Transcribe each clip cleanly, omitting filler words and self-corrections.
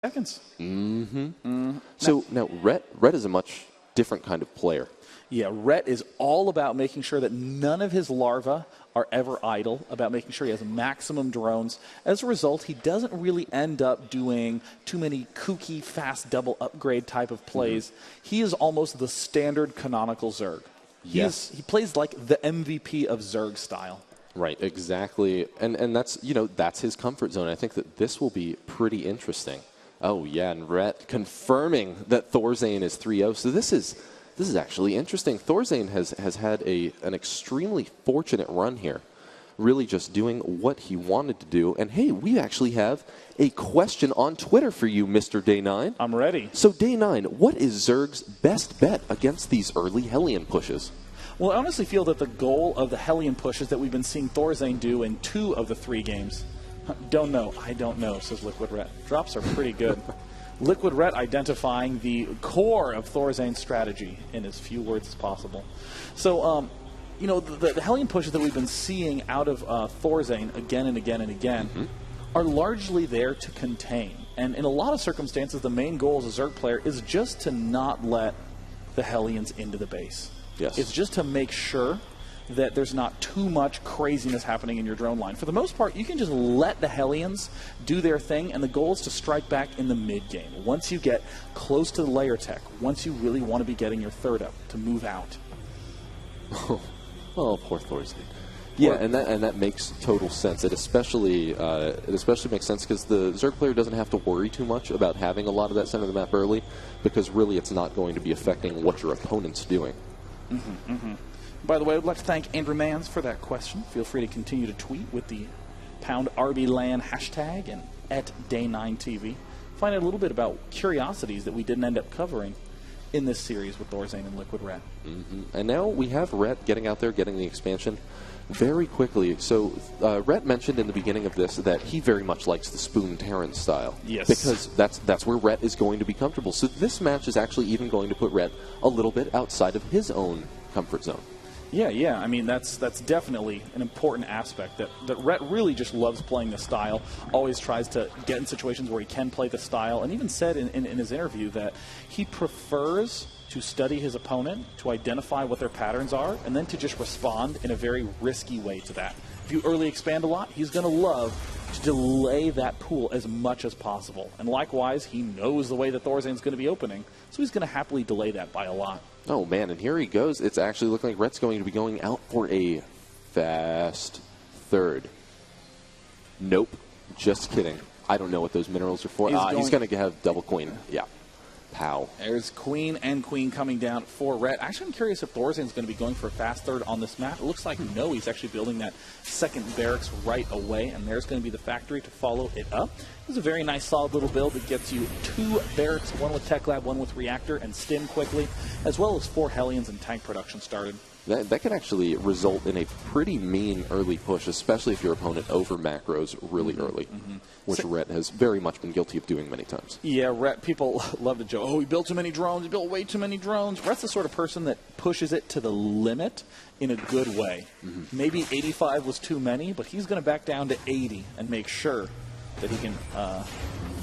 seconds. So now Rhett is a much different kind of player. Yeah, Rhett is all about making sure that none of his larvae are ever idle, about making sure he has maximum drones. As a result, he doesn't really end up doing too many kooky, fast double upgrade type of plays. He is almost the standard canonical Zerg. He plays like the MVP of Zerg style. Right, exactly. And that's, that's his comfort zone. I think that this will be pretty interesting. Oh, yeah, and Rhett confirming that ThorZaIN is 3-0. So this is actually interesting. ThorZaIN has had an extremely fortunate run here, really just doing what he wanted to do. And, hey, we actually have a question on Twitter for you, Mr. Day9. I'm ready. So, Day9, what is Zerg's best bet against these early Hellion pushes? Well, I honestly feel that the goal of the Hellion pushes that we've been seeing ThorZaIN do in 2 of the 3 games. Don't know. I don't know, says Liquid Rhett. Drops are pretty good. Liquid Rhett identifying the core of ThorZaIN's strategy in as few words as possible. So, the Hellion pushes that we've been seeing out of ThorZaIN again and again and again are largely there to contain. And in a lot of circumstances, the main goal as a Zerg player is just to not let the Hellions into the base. Yes. It's just to make sure that there's not too much craziness happening in your drone line. For the most part, you can just let the Hellions do their thing, and the goal is to strike back in the mid-game. Once you get close to the layer tech, once you really want to be getting your third up, to move out. Oh, poor ThorZaIN. Yeah, and that makes total sense. It especially makes sense because the Zerg player doesn't have to worry too much about having a lot of that center of the map early, because really it's not going to be affecting what your opponent's doing. By the way, I would like to thank Andrew Mans for that question. Feel free to continue to tweet with the #RBLAN hashtag and @Day9TV. Find out a little bit about curiosities that we didn't end up covering in this series with ThorZaIN and Liquid Rhett. And now we have Rhett getting out there, getting the expansion very quickly. So Rhett mentioned in the beginning of this that he very much likes the Spoon Terran style. Yes. Because that's where Rhett is going to be comfortable. So this match is actually even going to put Rhett a little bit outside of his own comfort zone. Yeah. I mean, that's definitely an important aspect, that Rhett really just loves playing the style, always tries to get in situations where he can play the style, and even said in his interview that he prefers to study his opponent, to identify what their patterns are, and then to just respond in a very risky way to that. If you early expand a lot, he's going to love to delay that pool as much as possible. And likewise, he knows the way that ThorZaIN's going to be opening, so he's going to happily delay that by a lot. Oh, man, and here he goes. It's actually looking like Rhett's going to be going out for a fast third. Nope. Just kidding. I don't know what those minerals are for. He's going to have double queen. Yeah. Pow. There's queen and queen coming down for Rhett. Actually, I'm curious if ThorZaIN's going to be going for a fast third on this map. It looks like no. He's actually building that second barracks right away, and there's going to be the factory to follow it up. This is a very nice, solid little build that gets you 2 barracks, 1 with Tech Lab, 1 with Reactor, and Stim quickly, as well as 4 Hellions and tank production started. That could actually result in a pretty mean early push, especially if your opponent over macros really early, which Rhett has very much been guilty of doing many times. Yeah, Rhett, people love to joke, oh, he built too many drones, he built way too many drones. Rhett's the sort of person that pushes it to the limit in a good way. Maybe 85 was too many, but he's going to back down to 80 and make sure that he can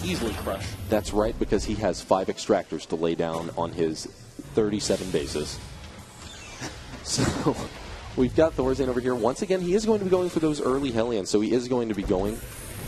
easily crush. That's right, because he has 5 extractors to lay down on his 37 bases. So we've got ThorZaIN over here. Once again, he is going to be going for those early Hellions, so he is going to be going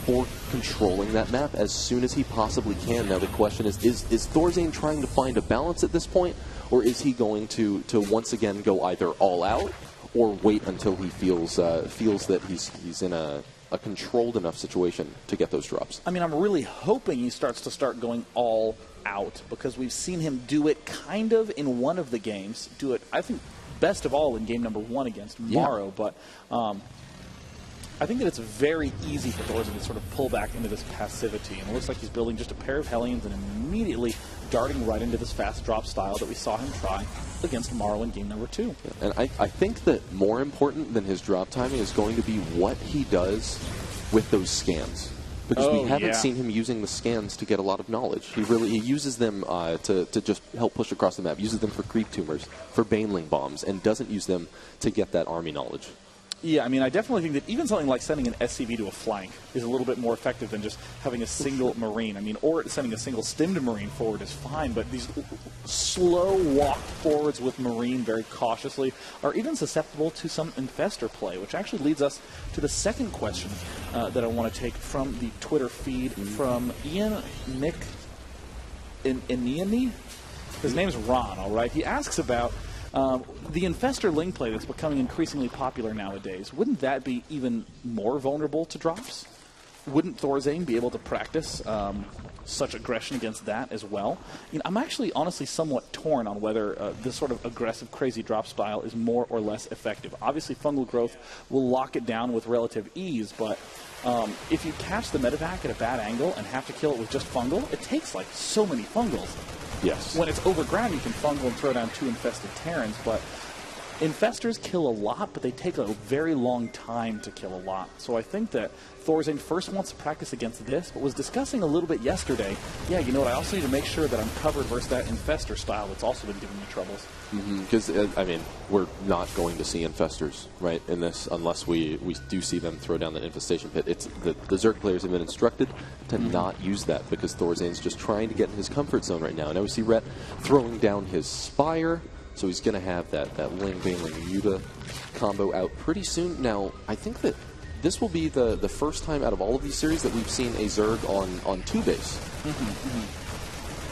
for controlling that map as soon as he possibly can. Now the question is ThorZaIN trying to find a balance at this point, or is he going to once again go either all out or wait until he feels that he's in a controlled enough situation to get those drops? I mean, I'm really hoping he starts going all out, because we've seen him do it kind of in one of the games. Do it, I think, best of all in game number 1 against Morrow, but I think that it's very easy for ThorZaIN to sort of pull back into this passivity, and it looks like he's building just a pair of Hellions and immediately darting right into this fast drop style that we saw him try against Morrow in game number 2. And I think that more important than his drop timing is going to be what he does with those scans. Because we haven't seen him using the scans to get a lot of knowledge. He uses them to just help push across the map, uses them for creep tumors, for baneling bombs, and doesn't use them to get that army knowledge. Yeah, I mean, I definitely think that even something like sending an SCV to a flank is a little bit more effective than just having a single Marine. I mean, or sending a single stimmed Marine forward is fine, but these slow walk forwards with Marine very cautiously are even susceptible to some Infestor play, which actually leads us to the second question that I want to take from the Twitter feed from Ian Nick Iniani. His name's Ron, all right? He asks about the Infestor Ling play that's becoming increasingly popular nowadays. Wouldn't that be even more vulnerable to drops? Wouldn't ThorZaIN be able to practice such aggression against that as well? You know, I'm actually honestly somewhat torn on whether this sort of aggressive, crazy drop style is more or less effective. Obviously, fungal growth will lock it down with relative ease, but if you catch the medevac at a bad angle and have to kill it with just fungal, it takes like so many fungals. Yes. When it's overground, you can fungal and throw down 2 infested Terrans, but Infestors kill a lot, but they take a very long time to kill a lot. So I think that ThorZaIN first wants to practice against this, but was discussing a little bit yesterday, yeah, you know what, I also need to make sure that I'm covered versus that Infestor style that's also been giving me troubles. Because, I mean, we're not going to see Infestors, right, in this, unless we do see them throw down that Infestation Pit. It's the Zerg players have been instructed to not use that because ThorZaIN's just trying to get in his comfort zone right now. And now we see Rhett throwing down his Spire, so he's going to have that Ling Bane and Muta combo out pretty soon. Now, I think that this will be the first time out of all of these series that we've seen a Zerg on 2 base.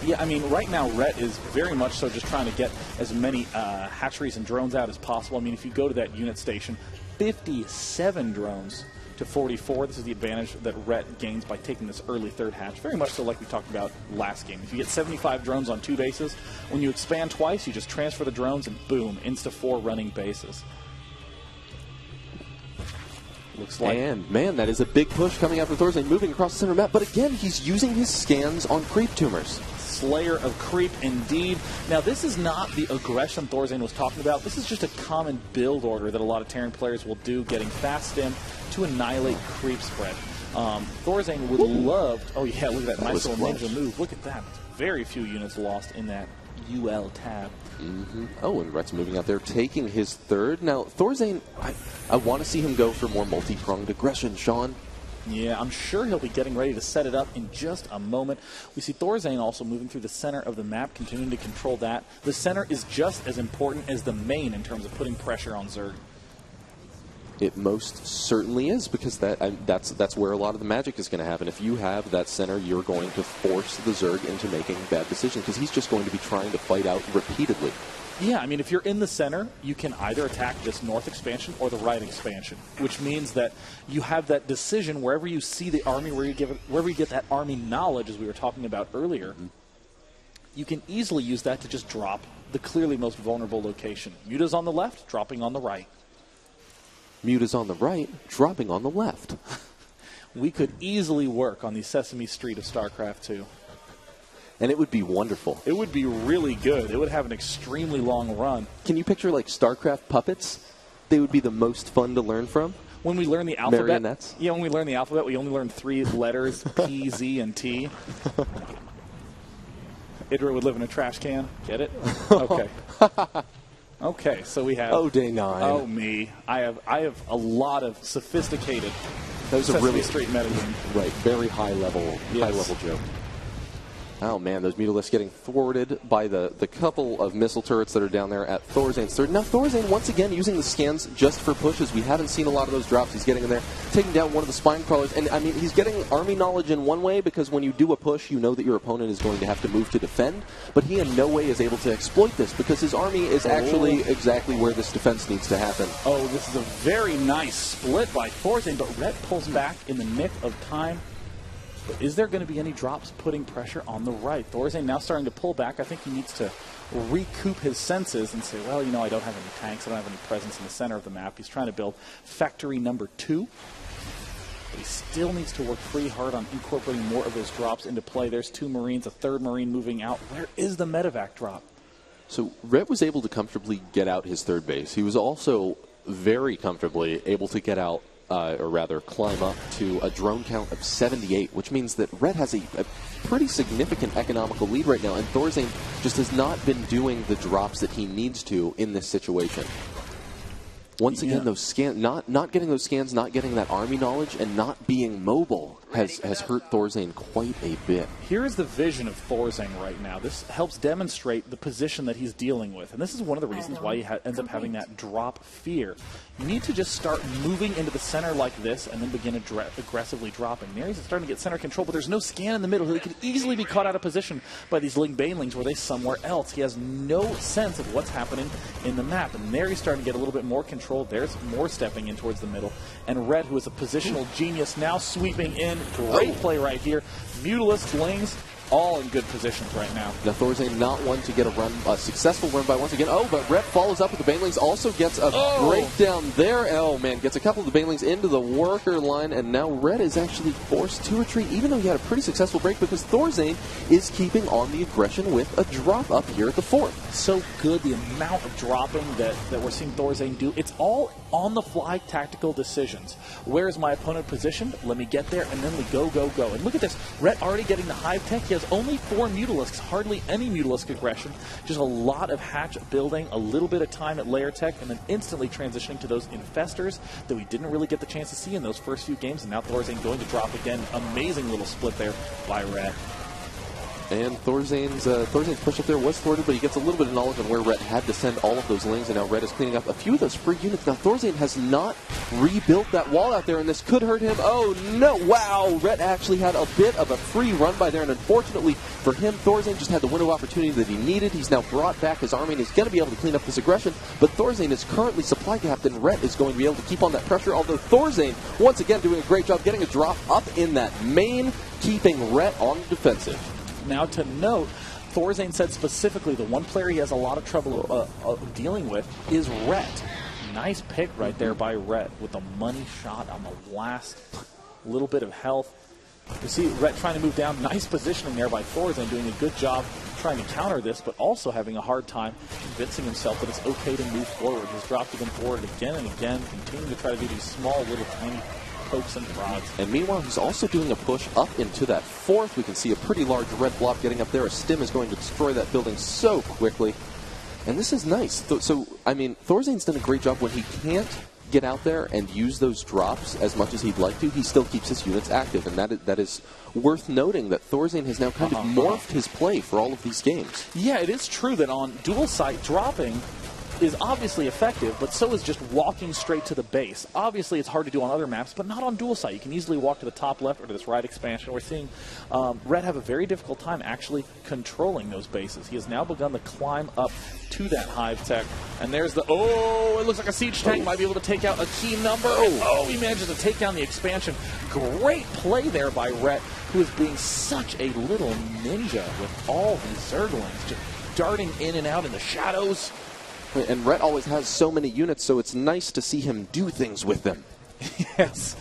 Yeah, I mean, right now, Rhett is very much so just trying to get as many hatcheries and drones out as possible. I mean, if you go to that unit station, 57 drones to 44. This is the advantage that Rhett gains by taking this early 3rd hatch. Very much so like we talked about last game. If you get 75 drones on 2 bases, when you expand twice, you just transfer the drones and boom, insta-4 running bases. Looks like. And, man, that is a big push coming after ThorZaIN, moving across the center map. But again, he's using his scans on creep tumors. Slayer of creep, indeed. Now, this is not the aggression ThorZaIN was talking about. This is just a common build order that a lot of Terran players will do, getting fast stim to annihilate creep spread. ThorZaIN would love... Oh, yeah, look at that nice little ninja move. Look at that. Very few units lost in that UL tab. Oh, and Rhett's moving out there, taking his 3rd. Now, ThorZaIN, I want to see him go for more multi-pronged aggression, Sean. Yeah, I'm sure he'll be getting ready to set it up in just a moment. We see ThorZaIN also moving through the center of the map, continuing to control that. The center is just as important as the main in terms of putting pressure on Zerg. It most certainly is, because that's where a lot of the magic is going to happen. If you have that center, you're going to force the Zerg into making bad decisions, because he's just going to be trying to fight out repeatedly. Yeah, I mean, if you're in the center, you can either attack this north expansion or the right expansion, which means that you have that decision wherever you see the army, wherever you get that army knowledge, as we were talking about earlier, you can easily use that to just drop the clearly most vulnerable location. Muta's on the left, dropping on the right. Muta's on the right, dropping on the left. We could easily work on the Sesame Street of StarCraft 2. And it would be wonderful. It would be really good. It would have an extremely long run. Can you picture, like, StarCraft puppets? They would be the most fun to learn from. When we learn the alphabet, marionettes? Yeah, when we learn the alphabet, we only learn 3 letters, P, Z, and T. Idra would live in a trash can. Get it? Okay. Okay, so we have... Oh, day 9. Oh, me. I have a lot of sophisticated that was Sesame a really Street metagame. Right, very high level joke. Oh, man, those Mutalisks getting thwarted by the couple of missile turrets that are down there at ThorZaIN's 3rd. Now, ThorZaIN, once again, using the scans just for pushes. We haven't seen a lot of those drops. He's getting in there, taking down one of the spine crawlers. And, I mean, he's getting army knowledge in one way, because when you do a push, you know that your opponent is going to have to move to defend. But he in no way is able to exploit this, because his army is actually exactly where this defense needs to happen. Oh, this is a very nice split by ThorZaIN, but Rhett pulls back in the nick of time. But is there going to be any drops putting pressure on the right? ThorZaIN now starting to pull back. I think he needs to recoup his senses and say, well, you know, I don't have any tanks. I don't have any presence in the center of the map. He's trying to build factory number 2. But he still needs to work pretty hard on incorporating more of those drops into play. There's 2 Marines, a 3rd Marine moving out. Where is the medevac drop? So Rhett was able to comfortably get out his 3rd base. He was also very comfortably able to get out or rather climb up to a drone count of 78, which means that Rhett has a pretty significant economical lead right now, and ThorZaIN just has not been doing the drops that he needs to in this situation. Once again, those scans, not getting those scans, not getting that army knowledge, and not being mobile has hurt ThorZaIN quite a bit. Here's the vision of ThorZaIN right now. This helps demonstrate the position that he's dealing with. And this is one of the reasons why he ends up having that drop fear. You need to just start moving into the center like this and then begin aggressively dropping. There he's starting to get center control, but there's no scan in the middle. He could easily be caught out of position by these Ling Banelings. Were they somewhere else? He has no sense of what's happening in the map. And there he's starting to get a little bit more control. There's more stepping in towards the middle. And Red, who is a positional genius, now sweeping in. Great play right here. Mutalisks, Lings, all in good positions right now. Now ThorZaIN not one to get a successful run by once again. Oh, but Red follows up with the Banelings, also gets a breakdown there. Oh, man, gets a couple of the Banelings into the worker line, and now Red is actually forced to retreat, even though he had a pretty successful break, because ThorZaIN is keeping on the aggression with a drop up here at the fourth. So good, the amount of dropping that we're seeing ThorZaIN do. It's all on-the-fly tactical decisions. Where is my opponent positioned? Let me get there, and then we go, go, go. And look at this. Red already getting the hive tech. He has only 4 Mutalisks, hardly any Mutalisk aggression, just a lot of hatch building, a little bit of time at layer tech, and then instantly transitioning to those infestors that we didn't really get the chance to see in those first few games, and now ThorZaIN going to drop again. Amazing little split there by Red. And ThorZaIN's push up there was thwarted, but he gets a little bit of knowledge on where Red had to send all of those Lings, and now Red is cleaning up a few of those free units. Now ThorZaIN has not rebuilt that wall out there, and this could hurt him. Oh no, wow, Red actually had a bit of a free run by there, and unfortunately for him, ThorZaIN just had the window of opportunity that he needed. He's now brought back his army, and he's going to be able to clean up this aggression, but ThorZaIN is currently supply capped, and Red is going to be able to keep on that pressure, although ThorZaIN, once again, doing a great job getting a drop up in that main, keeping Red on the defensive. Now to note, ThorZaIN said specifically the one player he has a lot of trouble dealing with is Rhett. Nice pick right there by Rhett with the money shot on the last little bit of health. You see Rhett trying to move down. Nice positioning there by ThorZaIN, doing a good job trying to counter this, but also having a hard time convincing himself that it's okay to move forward. He's dropped them forward again and again, continuing to try to do these small little tiny pokes and prods. And meanwhile, he's also doing a push up into that fourth. We can see a pretty large red blob getting up there. A stim is going to destroy that building so quickly. And this is nice. So, I mean, ThorZaIN's done a great job when he can't get out there and use those drops as much as he'd like to. He still keeps his units active, and that is worth noting that ThorZaIN has now kind of morphed his play for all of these games. Yeah, it is true that on dual site, dropping is obviously effective, but so is just walking straight to the base. Obviously, it's hard to do on other maps, but not on dual site. You can easily walk to the top left or to this right expansion. We're seeing Red have a very difficult time actually controlling those bases. He has now begun to climb up to that hive tech, and there's the, it looks like a siege tank might be able to take out a key number. He manages to take down the expansion. Great play there by Red, who is being such a little ninja with all these Zerglings, just darting in and out in the shadows. And Rhett always has so many units, so it's nice to see him do things with them. Yes.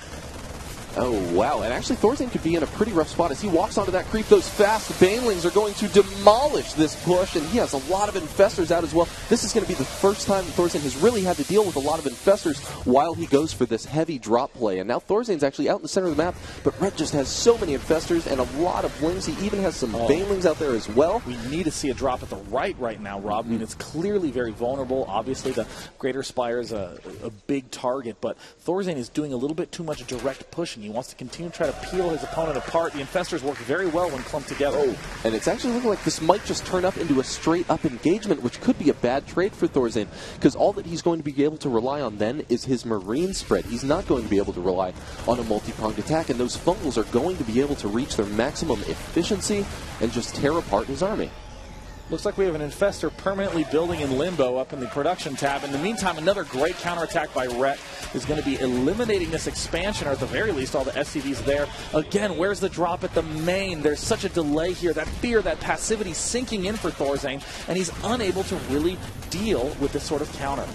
Oh, wow. And actually, ThorZaIN could be in a pretty rough spot. As he walks onto that creep, those fast Banelings are going to demolish this push, and he has a lot of infestors out as well. This is going to be the first time ThorZaIN has really had to deal with a lot of infestors while he goes for this heavy drop play. And now ThorZaIN's actually out in the center of the map, but Red just has so many infestors and a lot of Lings. He even has some Banelings out there as well. We need to see a drop at the right now, Rob. I mean, it's clearly very vulnerable. Obviously, the Greater Spire is a big target, but ThorZaIN is doing a little bit too much direct pushing. He wants to continue to try to peel his opponent apart. The infestors work very well when clumped together. And it's actually looking like this might just turn up into a straight-up engagement, which could be a bad trade for ThorZaIN, because all that he's going to be able to rely on then is his Marine spread. He's not going to be able to rely on a multi-pronged attack, and those fungals are going to be able to reach their maximum efficiency and just tear apart his army. Looks like we have an infestor permanently building in limbo up in the production tab. In the meantime, another great counterattack by Rhett is going to be eliminating this expansion, or at the very least, all the SCVs there. Again, where's the drop at the main? There's such a delay here. That fear, that passivity sinking in for ThorZaIN, and he's unable to really deal with this sort of counter.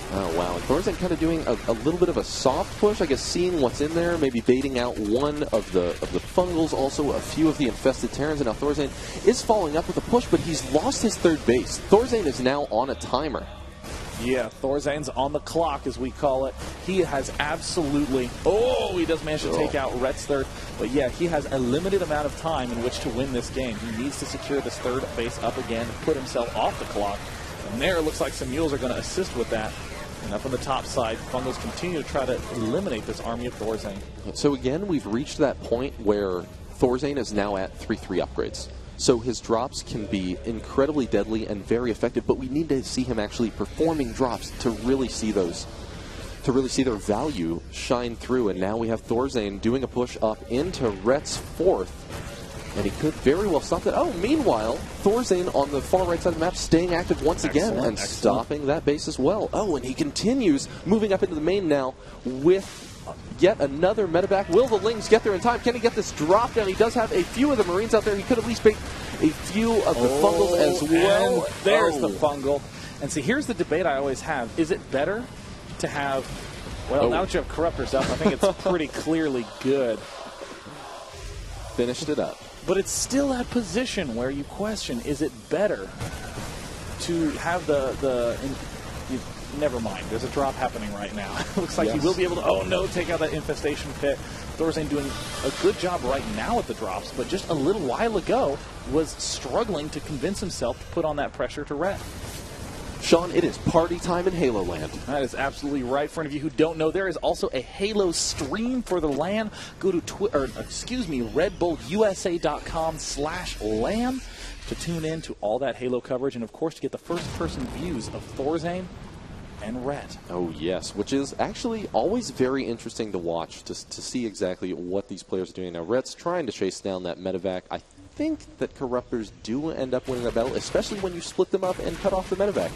Oh, wow. And ThorZaIN kind of doing a little bit of a soft push, I guess, seeing what's in there, maybe baiting out one of the fungals, also a few of the infested Terrans. And now ThorZaIN is following up with a push, but he's lost his third base. ThorZaIN is now on a timer. Yeah, ThorZaIN's on the clock, as we call it. He has absolutely... he does manage to take out Rhett's third. But yeah, he has a limited amount of time in which to win this game. He needs to secure this third base up again, put himself off the clock. And there, it looks like some mules are going to assist with that. And up on the top side, Fungals continue to try to eliminate this army of ThorZaIN. So again, we've reached that point where ThorZaIN is now at 3-3 upgrades. So his drops can be incredibly deadly and very effective, but we need to see him actually performing drops to really see those, to really see their value shine through. And now we have ThorZaIN doing a push up into Rhett's 4th. And he could very well stop that. Oh, meanwhile, ThorZaIN on the far right side of the map staying active once again and stopping that base as well. Oh, and he continues moving up into the main now with yet another medevac. Will the Lings get there in time? Can he get this drop down? He does have a few of the Marines out there. He could at least make a few of the Fungals as well. There's the Fungal. And see, here's the debate I always have. Is it better to have, well, now that you have Corruptors up, I think it's pretty clearly good. Finished it up. But it's still that position where you question, is it better to have never mind, there's a drop happening right now. It looks like he will be able to, oh no, take out that infestation pit. ThorZaIN doing a good job right now at the drops, but just a little while ago was struggling to convince himself to put on that pressure to Rhett. Sean, it is party time in Halo Land. That is absolutely right. For any of you who don't know, there is also a Halo stream for the LAN. Go to RedBullUSA.com/LAN to tune in to all that Halo coverage, and of course to get the first-person views of ThorZaIN and Rhett. Oh yes, which is actually always very interesting to watch, to see exactly what these players are doing. Now Rhett's trying to chase down that medevac. I think that Corruptors do end up winning that battle, especially when you split them up and cut off the medevac.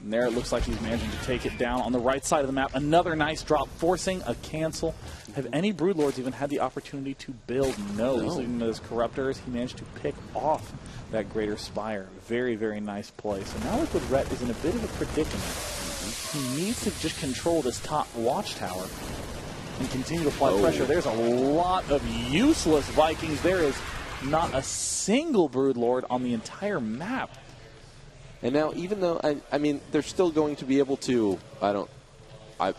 And there it looks like he's managing to take it down on the right side of the map. Another nice drop, forcing a cancel. Have any Broodlords even had the opportunity to build? No. He's leaving those Corruptors. He managed to pick off that Greater Spire. Very, very nice play. So now Liquid Rhett is in a bit of a predicament. He needs to just control this top watchtower and continue to apply pressure. There's a lot of useless Vikings. There is not a single Broodlord on the entire map. And now, even though, I mean, they're still going to be able to,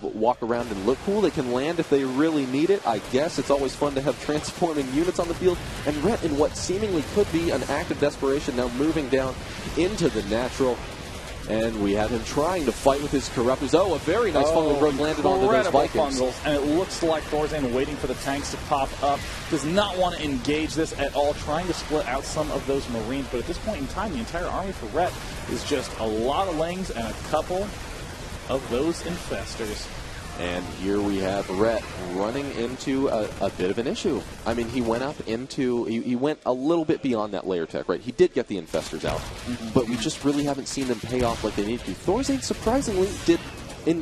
walk around and look cool. They can land if they really need it. I guess it's always fun to have transforming units on the field. And Rhett, in what seemingly could be an act of desperation, now moving down into the natural. And we have him trying to fight with his Corruptors. Oh, a very nice fungal growth landed onto those Vikings. Fungals, and it looks like ThorZaIN waiting for the tanks to pop up. Does not want to engage this at all, trying to split out some of those Marines. But at this point in time, the entire army for Rhett is just a lot of Lings and a couple of those Infestors. And here we have Rhett running into a bit of an issue. I mean, he went up into, he went a little bit beyond that layer tech, right? He did get the Infestors out, but we just really haven't seen them pay off like they need to. ThorZaIN surprisingly did,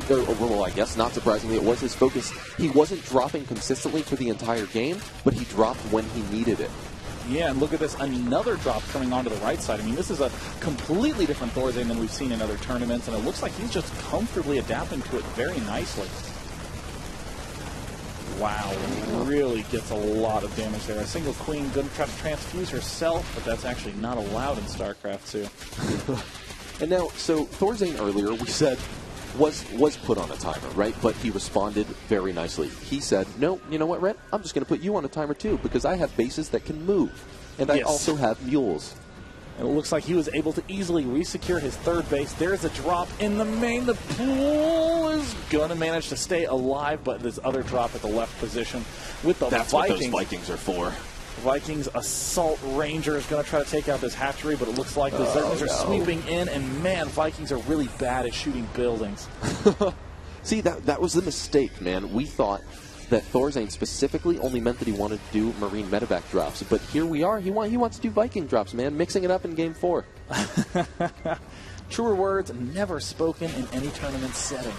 well, I guess not surprisingly, it was his focus. He wasn't dropping consistently for the entire game, but he dropped when he needed it. Yeah, and look at this, another drop coming onto the right side. I mean, this is a completely different ThorZaIN than we've seen in other tournaments, and it looks like he's just comfortably adapting to it very nicely. Wow, really gets a lot of damage there. A single queen going to try to transfuse herself, but that's actually not allowed in StarCraft 2. And now, so ThorZaIN earlier, we said, was put on a timer, right? But he responded very nicely. He said, no, you know what, Rhett? I'm just going to put you on a timer too, because I have bases that can move. And I also have mules. And it looks like he was able to easily resecure his third base. There's a drop in the main. The pool is going to manage to stay alive, but this other drop at the left position with the Vikings. That's what those Vikings are for. Vikings Assault Ranger is going to try to take out this hatchery, but it looks like the Zerglings are sweeping in, and man, Vikings are really bad at shooting buildings. See, that was the mistake, man. We thought that ThorZaIN specifically only meant that he wanted to do Marine medevac drops, but here we are. He wants to do Viking drops, man, mixing it up in Game 4. Truer words never spoken in any tournament setting.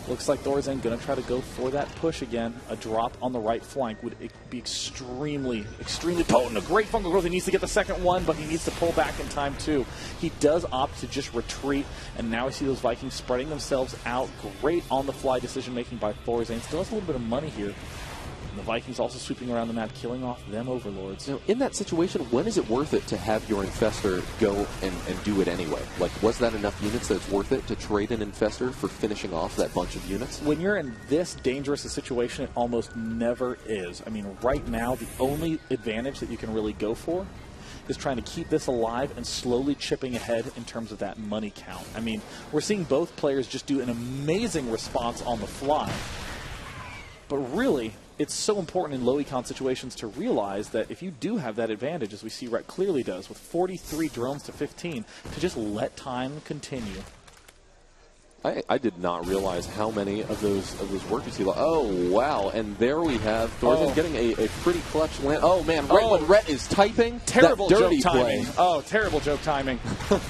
Looks like ThorZaIN going to try to go for that push again. A drop on the right flank would be extremely, extremely potent. A great fungal growth. He needs to get the second one, but he needs to pull back in time too. He does opt to just retreat, and now we see those Vikings spreading themselves out. Great on-the-fly decision-making by ThorZaIN. Still has a little bit of money here. And the Vikings also sweeping around the map, killing off them overlords. Now, in that situation, when is it worth it to have your Infestor go and do it anyway? Like, was that enough units that it's worth it to trade an Infestor for finishing off that bunch of units? When you're in this dangerous a situation, it almost never is. I mean, right now, the only advantage that you can really go for is trying to keep this alive and slowly chipping ahead in terms of that money count. I mean, we're seeing both players just do an amazing response on the fly. But really, it's so important in low econ situations to realize that if you do have that advantage, as we see Rhett clearly does, with 43 drones to 15, to just let time continue. I did not realize how many of those workers he lost. Oh, wow. And there we have ThorZaIN getting a pretty clutch land. Oh, man. Right when Rhett is typing. Terrible that dirty joke timing. Play. Oh, terrible joke timing.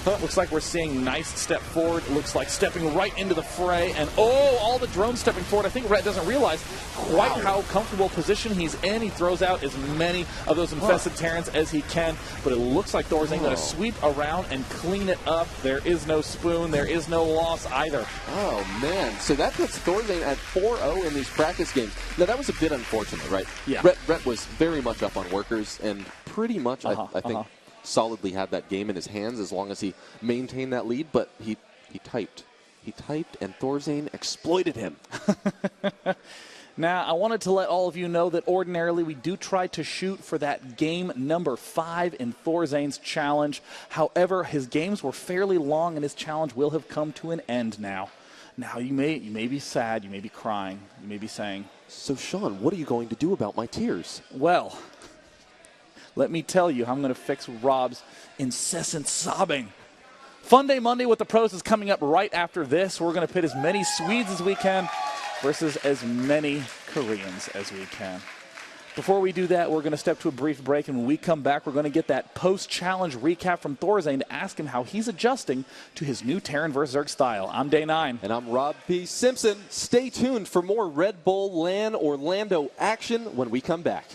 Looks like we're seeing nice step forward. Looks like stepping right into the fray. And, all the drones stepping forward. I think Rhett doesn't realize quite how comfortable position he's in. He throws out as many of those infested Terrans as he can. But it looks like ThorZaIN going to sweep around and clean it up. There is no spoon. There is no loss either. Oh, man. So that puts ThorZaIN at 4-0 in these practice games. Now, that was a bit unfortunate, right? Yeah. Rhett was very much up on workers and pretty much, I think, solidly had that game in his hands as long as he maintained that lead. But he typed. He typed, and ThorZaIN exploited him. Now, I wanted to let all of you know that ordinarily we do try to shoot for that game number 5 in ThorZaIN's challenge. However, his games were fairly long, and his challenge will have come to an end now. Now, you may be sad, you may be crying, you may be saying, "So, Sean, what are you going to do about my tears?" Well, let me tell you how I'm going to fix Rob's incessant sobbing. Fun Day Monday with the pros is coming up right after this. We're going to pit as many Swedes as we can versus as many Koreans as we can. Before we do that, we're going to step to a brief break, and when we come back, we're going to get that post-challenge recap from ThorZaIN to ask him how he's adjusting to his new Terran vs. Zerg style. I'm Day 9. And I'm Rob P. Simpson. Stay tuned for more Red Bull LAN Orlando action when we come back.